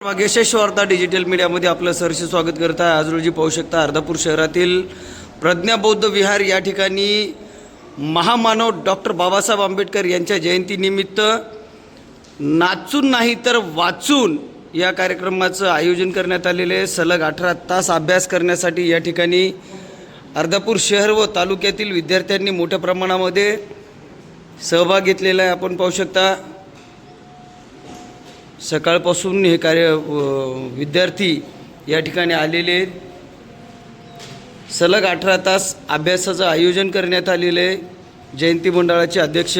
नमस्कार, यशस्वी वार्ता डिजिटल मीडियामध्ये आपलं सहर्ष स्वागत करत आहे। आज रोजी पाहू शकता अर्धापूर शहरातील प्रज्ञा बौद्ध विहार या ठिकाणी महामानव डॉक्टर बाबासाहेब आंबेडकर यांच्या जयंतीनिमित्त नाचून नाही तर वाचून या कार्यक्रमाचं आयोजन करण्यात आलेले आहे। सलग 18 तास अभ्यास करण्यासाठी या ठिकाणी अर्धापूर शहर व तालुक्यातील विद्यार्थ्यांनी मोठ्या प्रमाणामध्ये सहभाग घेतलेला आहे। आपण पाहू शकता सकाळपासून हे विद्यार्थी या ठिकाणी आलेले आहेत। सलग 18 तास अभ्यासाचं आयोजन करण्यात आलेले आहे। जयंती मंडळाचे अध्यक्ष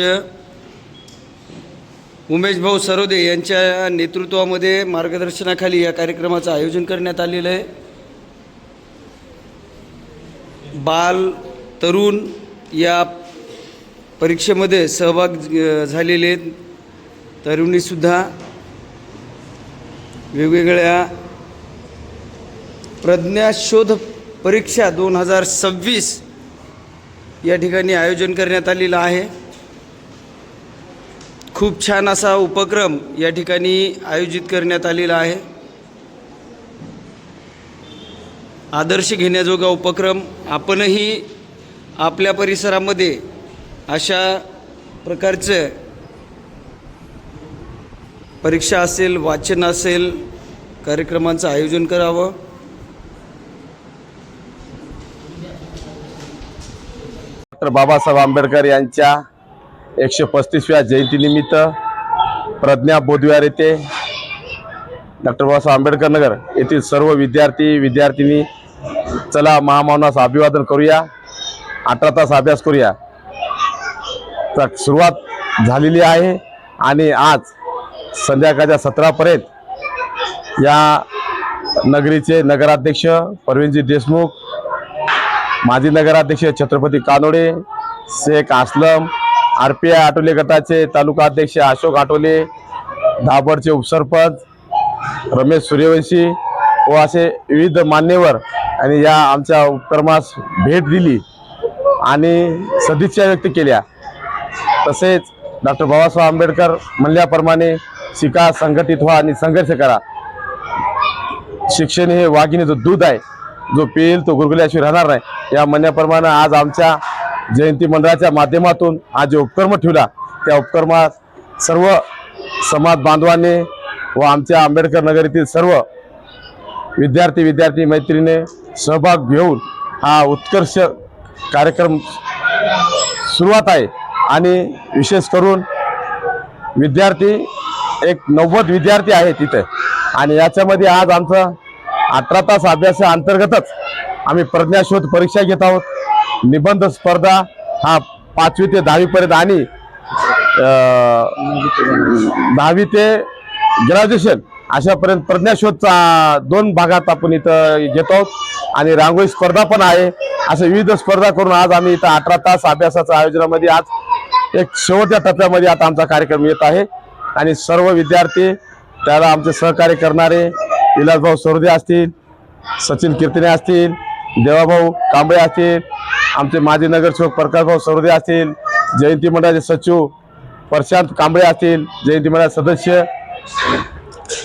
उमेश भाऊ सरोदे यांच्या नेतृत्वामध्ये मार्गदर्शनाखाली या कार्यक्रमाचं आयोजन करण्यात आलेलं आहे। बाल तरुण या परीक्षेमध्ये सहभाग झालेले आहेत। तरुणीसुद्धा वेगवेगळ्या प्रज्ञा शोध परीक्षा 2026 या ठिकाणी आयोजन करण्यात आलेलं आहे। खूप छान असा उपक्रम या ठिकाणी आयोजित करण्यात आलेला आहे। आदर्श घेण्याजोगा उपक्रम आपणही आपल्या परिसरामध्ये अशा प्रकारचं परीक्षा असेल, वाचन असेल, कार्यक्रमांचं आयोजन करावं। डॉक्टर बाबासाहेब आंबेडकर यांच्या 135व्या जयंतीनिमित्त प्रज्ञा बौद्धविहार येथे डॉक्टर बाबासाहेब आंबेडकर नगर येथील सर्व विद्यार्थी चला महामानवास अभिवादन करूया, 18 तास अभ्यास करूया तर सुरुवात झालेली आहे। आणि आज संध्याकाळच्या 17 पर्यंत या नगरीचे नगराध्यक्ष परवीनजी देशमुख, माजी नगराध्यक्ष छत्रपती कानोडे, शेख असलम, RPI आटोले गटाचे तालुका अध्यक्ष अशोक आटोले, दाभडचे उपसरपंच रमेश सूर्यवंशी व असे विविध मान्यवर आणि या आमच्या उपक्रमास भेट दिली आणि सदिच्छा व्यक्त केल्या। तसेच डॉक्टर बाबासाहेब आंबेडकर म्हणल्याप्रमाणे शिका, संघटित व्हा आणि संघर्ष करा। शिक्षण हे वाघिणीचं दूध आहे, जो पिईल तो गुरगुरल्याशिवाय राहणार नाही। या म्हणण्याप्रमाणे आज आमच्या जयंती मंडळाच्या माध्यमातून हा जो उपक्रम ठेवला त्या उपक्रमात सर्व समाज बांधवांनी व आमच्या आंबेडकर नगरीतील सर्व विद्यार्थी मैत्रिणी सहभाग घेऊन हा उत्कर्ष कार्यक्रम सुरुवात आहे। आणि विशेष करून विद्यार्थी एक 90 विद्यार्थी आहेत तिथे आणि याच्यामध्ये आज आमचं 18 तास अभ्यासा अंतर्गतच आम्ही प्रज्ञाशोध परीक्षा घेत आहोत। निबंध स्पर्धा हा 5वी ते 10वी पर्यंत आणि 10वी ते ग्रॅज्युएशन अशापर्यंत प्रज्ञाशोधचा 2 भागात आपण इथं घेत आहोत आणि रांगोळी स्पर्धा पण आहे। असे विविध स्पर्धा करून आज आम्ही इथं 18 तास अभ्यासाच्या आयोजनामध्ये आज एक शेवटच्या टप्प्यामध्ये आता आमचा कार्यक्रम येत आहे। आणि सर्व विद्यार्थी त्याला आमचे सहकार्य करणारे विलासभाऊ सरोदे असतील, सचिन कीर्तने असतील, देवाभाऊ कांबळे असतील, आमचे माजी नगरसेवक प्रकाशभाऊ सरोदे असतील, जयंती मंडळाचे सचिव प्रशांत कांबळे असतील, जयंती मंडळ सदस्य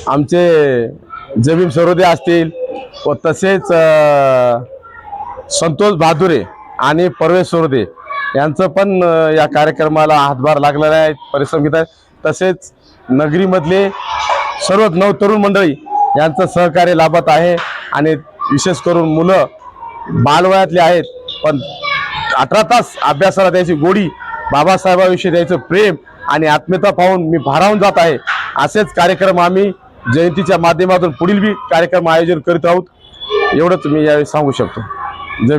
आमचे जमीन सरोदे असतील व तसेच संतोष बहादुरे आणि परवेश सरोदे यांचं पण या कार्यक्रमाला हातभार लागलेला आहे, परिश्रम घेत आहे। तसेच नगरीमधले सर्व नवतरुण मंडळी यांचं सहकार्य लाभत आहे आणि विशेष करून मुलं बालवयातले आहेत पण 18 तास अभ्यासाला द्यायची गोडी, बाबासाहेबांविषयी द्यायचं प्रेम आणि आत्मीयता पाहून मी भारावून जात आहे। असेच कार्यक्रम आम्ही जयंतीच्या माध्यमातून पुढील बी कार्यक्रम आयोजन करीत आहोत, एवढंच मी यावेळी सांगू शकतो। जय